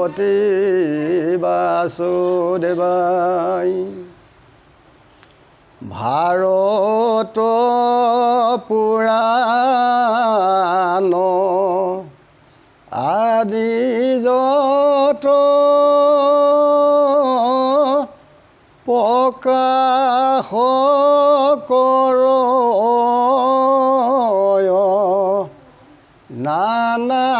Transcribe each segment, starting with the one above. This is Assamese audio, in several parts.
ভগৱতে বাসুদেৱায় ভাৰত পুৰাণ আদি যত প্ৰকাশ কৰ নানামত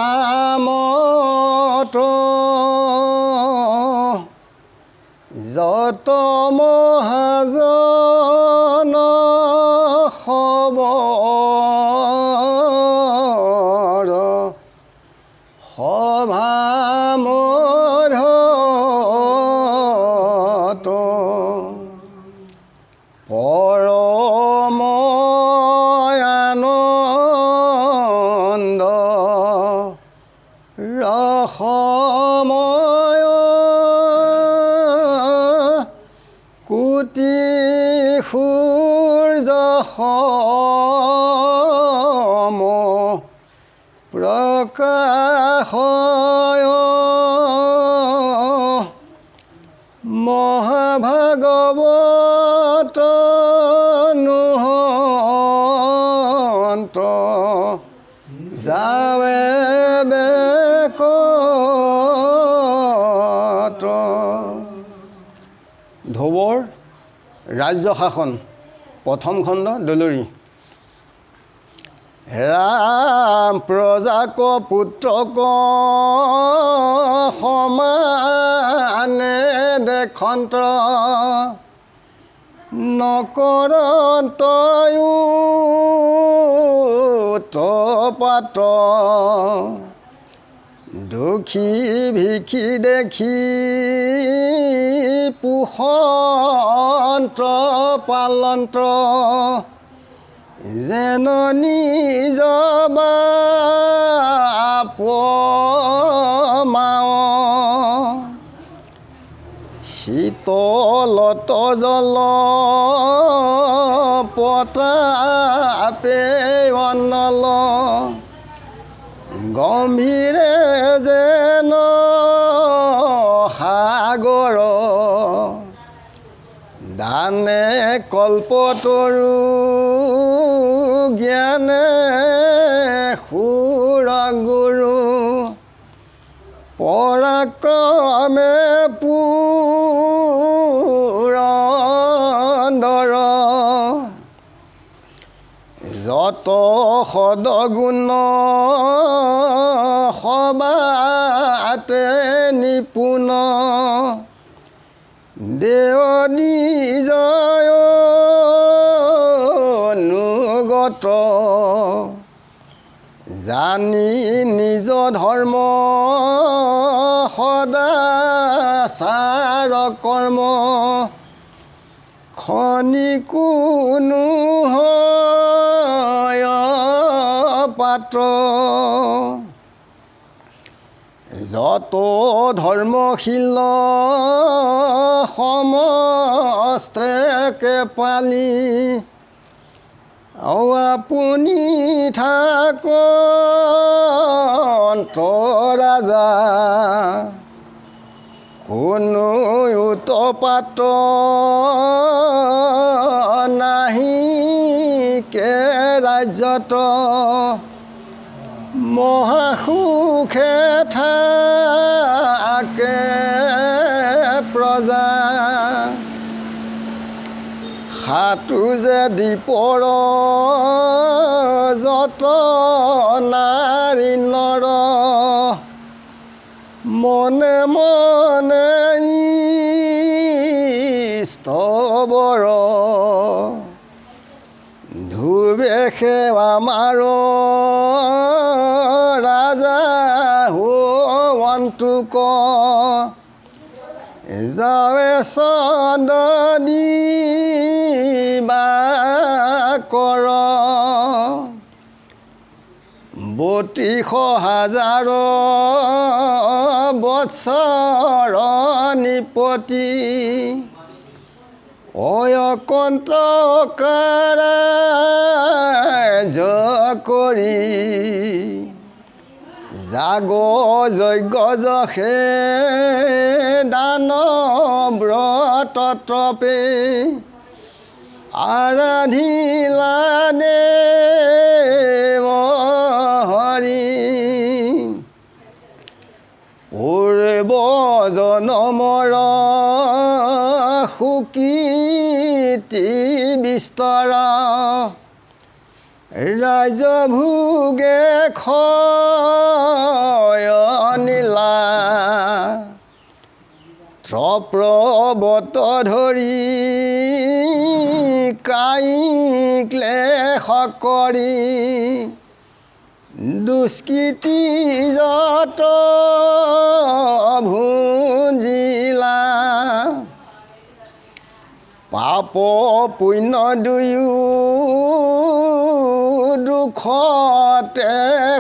যত মহাজন খবৰ সভামধত পৰম আনন্দ ৰসময় কোটি সূৰ্য সম প্ৰকাশয় মহাভাগৱত নুহন্ত যাৱে বেকত। ধ্ৰুৱৰ ৰাজ্য শাসন প্ৰথম খণ্ড দলৰি। ৰাম প্ৰজাক পুত্ৰক সমানে দেখন্ত নকৰন্তয়ো তপাত দুখী ভিখি দেখি পোষন্ত পালন্ত যেন নিজ বাপ মাও শীতলত জল পতাপে অনল গম্ভীৰে যেন সাগৰ দানে কল্পতৰু জ্ঞানে সুৰগুৰু পৰাক্ৰমে পুৰন্দৰ যত সদগুণ সবাতে নিপুণ দেৱ নিজয় অনুগত জানি নিজ ধৰ্ম সদাচাৰ কৰ্ম খনি কোনো হয় পাত্ৰ যত ধৰ্মশীল সমস্ত্ৰেকে পালি আপুনি থাকন্ত ৰাজা কোনো উৎপাত নাহি কে ৰাজ্যত মহাসুখে থাকে প্ৰজা সাতু যে দীপৰ যত নাৰী নৰ মনে মনে স্তবৰ ধুবে সেৱা মাৰ ৰাজা হোৱন্তোক যাৱে চন্দনী কৰ ৩২,০০০ বৎসৰ নিপতি অয়কন্ত কাৰাজ কৰি যাগ যজ্ঞ যশে দান ব্ৰত তপে আৰাধিলা দেৱ হৰি পূৰ্ব জনমৰ সুকীৰ্তি বিস্তৰা ৰাজ ভোগে ক্ষয় নীলা ত্ৰপ্ৰবত ধৰি কাই ক্লেশ কৰি দুষ্কৃতি যত ভুঞ্জিলা পাপ পুণ্য দুয়ো দুখতে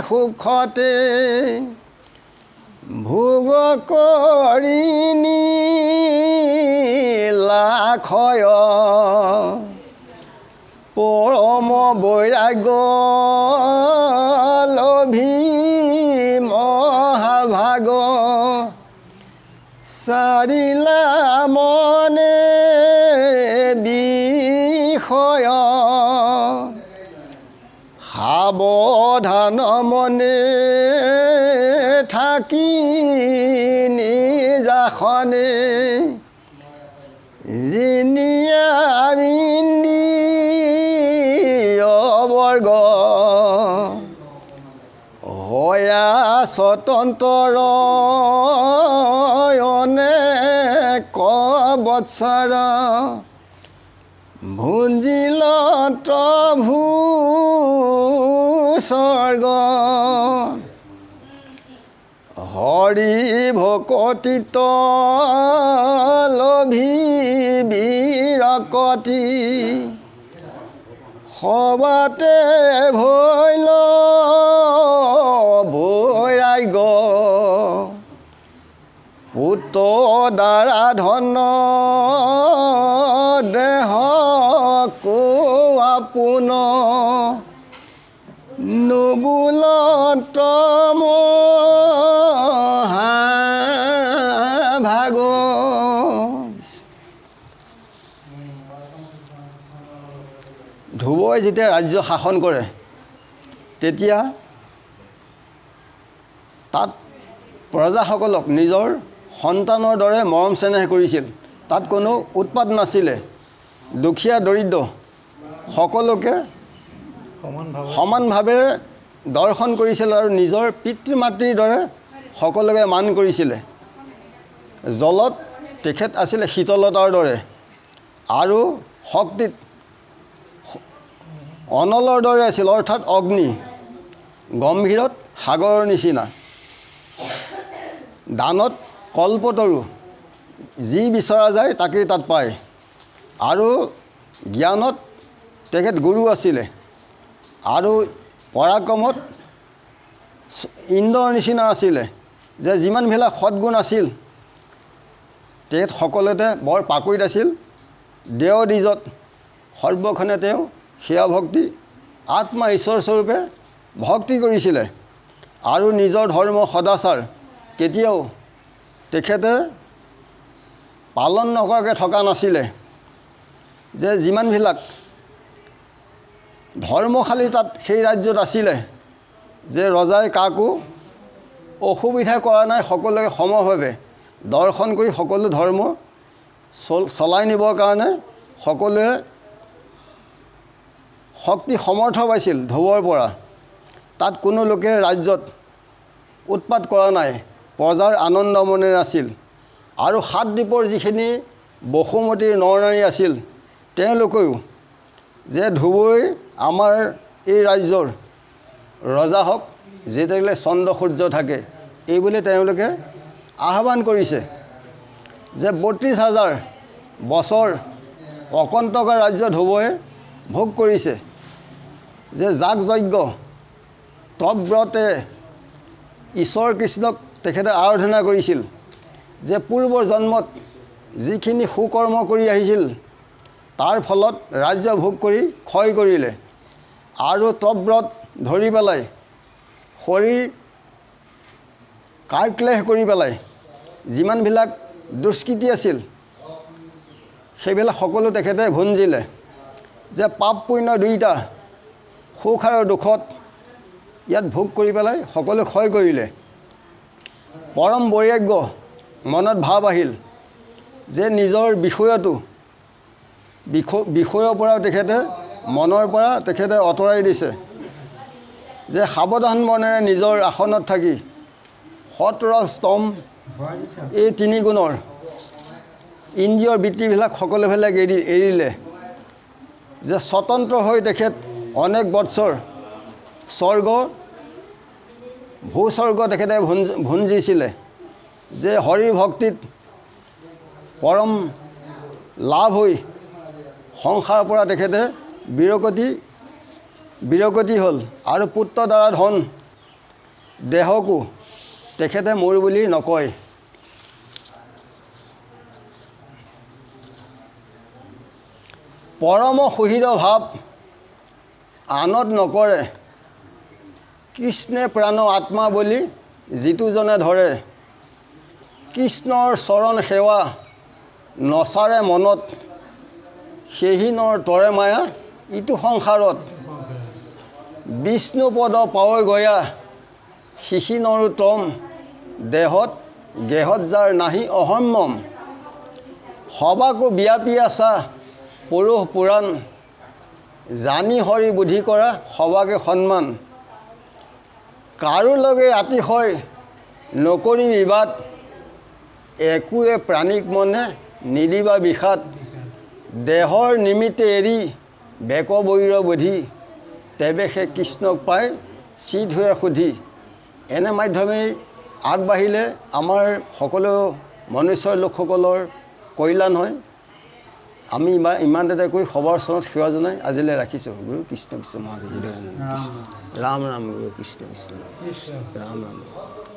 সুখতে ভোগ কৰি নীলাক্ষয় পৰম বৈৰাগ্য লভি মহাভাগ চাৰিলা মনে বিষয় সাৱধান মনে থাকি নিজাসনে জিনিয়ামিন্দি অবৰ্গ হয়া স্বতন্ত্ৰ অনেক বৎসৰ ভুঞ্জিল ভূস্বৰ্গ হৰি ভকতিত লভি বিৰকতি সবাতে ভৈল বৈৰাগ্য পুত্ৰ দ্বাৰা ধন দেহ আপোন নুবুলত মহাভাগ ধ্ৰুৱই যেতিয়া ৰাজ্য শাসন কৰে তেতিয়া তাত প্ৰজাসকলক নিজৰ সন্তানৰ দৰে মৰম চেনেহ কৰিছিল। তাত কোনো উৎপাত নাছিলে। দুখীয়া দৰিদ্ৰ সকলোকে সমানভাৱে দৰ্শন কৰিছিল আৰু নিজৰ পিতৃ মাতৃৰ দৰে সকলোকে মান কৰিছিলে। জলত তেখেত আছিলে শীতলতাৰ দৰে আৰু শক্তিত অনলৰ দৰে আছিল, অৰ্থাৎ অগ্নি। গম্ভীৰত সাগৰৰ নিচিনা, দানত কল্পতৰু, যি বিচৰা যায় তাকেই তাত পায়। আৰু জ্ঞানত তেখেত গুৰু আছিলে আৰু পৰাক্ৰমত ইন্দ্ৰৰ নিচিনা আছিলে, যে যিমানবিলাক সৎগুণ আছিল তেখেত সকলোতে বৰ পাকৈত আছিল। দেও দ্বিজত সৰ্বক্ষণে তেওঁ সেৱা ভক্তি আত্মা ঈশ্বৰ স্বৰূপে ভক্তি কৰিছিলে আৰু নিজৰ ধৰ্ম সদাচাৰ কেতিয়াও তেখেতে পালন নকৰাকৈ থকা নাছিলে। যে যিমানবিলাক ধৰ্মশালী তাত সেই ৰাজ্যত আছিলে, যে ৰজাই কাকো অসুবিধা কৰা নাই, সকলোকে সমভাৱে দৰ্শন কৰি সকলো ধৰ্ম চলাই নিবৰ কাৰণে সকলোৱে শক্তি সমৰ্থ পাইছিল ধ্ৰুৱৰ পৰা। তাত কোনো লোকে ৰাজ্যত উৎপাত কৰা নাই, প্ৰজাৰ আনন্দ মনেৰে আছিল। আৰু সাত দ্বীপৰ যিখিনি বসুমতীৰ নৰ নাৰী আছিল তেওঁলোকেও যে ধ্ৰুৱই আমাৰ এই ৰাজ্যৰ ৰজা হওক, যেতিয়ালৈ চন্দ্ৰ সূৰ্য থাকে, এইবুলি তেওঁলোকে আহ্বান কৰিছে। যে ৩২,০০০ বছৰ অকণ্টকা ৰাজ্য ধ্ৰুৱই ভোগ কৰিছে। যে যাগ যজ্ঞ তপব্ৰতে ঈশ্বৰ কৃষ্ণক তেখেতে আৰাধনা কৰিছিল। যে পূৰ্বৰ জন্মত যিখিনি সুকৰ্ম কৰি আহিছিল তাৰ ফলত ৰাজ্য ভোগ কৰি ক্ষয় কৰিলে আৰু তপব্ৰত ধৰি পেলাই শৰীৰ কায়ক্লেশ কৰি পেলাই যিমানবিলাক দুষ্কৃতি আছিল সেইবিলাক সকলো তেখেতে ভুঞ্জিলে যে পাপ পুণ্য দুইটা সুখ আৰু দুখত ইয়াত ভোগ কৰি পেলাই সকলো ক্ষয় কৰিলে পৰম বৈৰাগ্য মনত ভাৱ আহিল যে নিজৰ বিষয়ৰ পৰা তেখেতে মনৰ পৰা তেখেতে আঁতৰাই দিছে যে সাৱধান মনেৰে নিজৰ আসনত থাকি সৎ ৰস স্তম এই তিনি গুণৰ ইন্দ্ৰিয়ৰ বৃত্তিবিলাক সকলোবিলাক এৰিলে যে স্বতন্ত্ৰ হৈ তেখেত অনেক বৎসৰ স্বৰ্গ ভূস্বৰ্গ তেখেতে ভুঞ্জিছিলে যে হৰি ভক্তিত পৰম লাভ হৈ সংসাৰৰ পৰা তেখেতে বিৰকতি হ'ল আৰু পুত্ৰ দ্বাৰা ধন দেহকো তেখেতে মোৰ বুলি নকয় পৰম সুহৃদ ভাৱ আনত নকৰে কৃষ্ণে প্ৰাণ আত্মা বুলি যিটোজনে ধৰে কৃষ্ণৰ চৰণ সেৱা নচাৰে মনত সেহিনৰ তৰে মায়া ইটো সংসাৰত বিষ্ণুপদ পাৱৈ গয়া শিশিনৰোত্তম দেহত গেহত যাৰ নাহি অহম্যম সবাকো ব্যাপী আছা পুৰুষ পুৰাণ জানি হৰি বুদ্ধি কৰা সবাকে সন্মান কাৰো লগে আতিশয় নকৰি বিবাদ একোৱে প্ৰাণিক মনে নিদিবা বিষাদ দেহৰ নিমিত্তে এৰি বেক বৈৰ বুধি তেবে সে কৃষ্ণক পায় চিত হৈ সুধি এনে মাধ্যমেই আগবাঢ়িলে আমাৰ সকলো মনুষ্যৰ লোকসকলৰ কল্যাণ হয় আমি ইমানতে কৈ সবৰ চৰণত সেৱা জনাই আজিলৈ ৰাখিছোঁ গুৰু কৃষ্ণ কৃষ্ণ মহাদেৱ ৰাম ৰাম গুৰু কৃষ্ণ কৃষ্ণ ৰাম ৰাম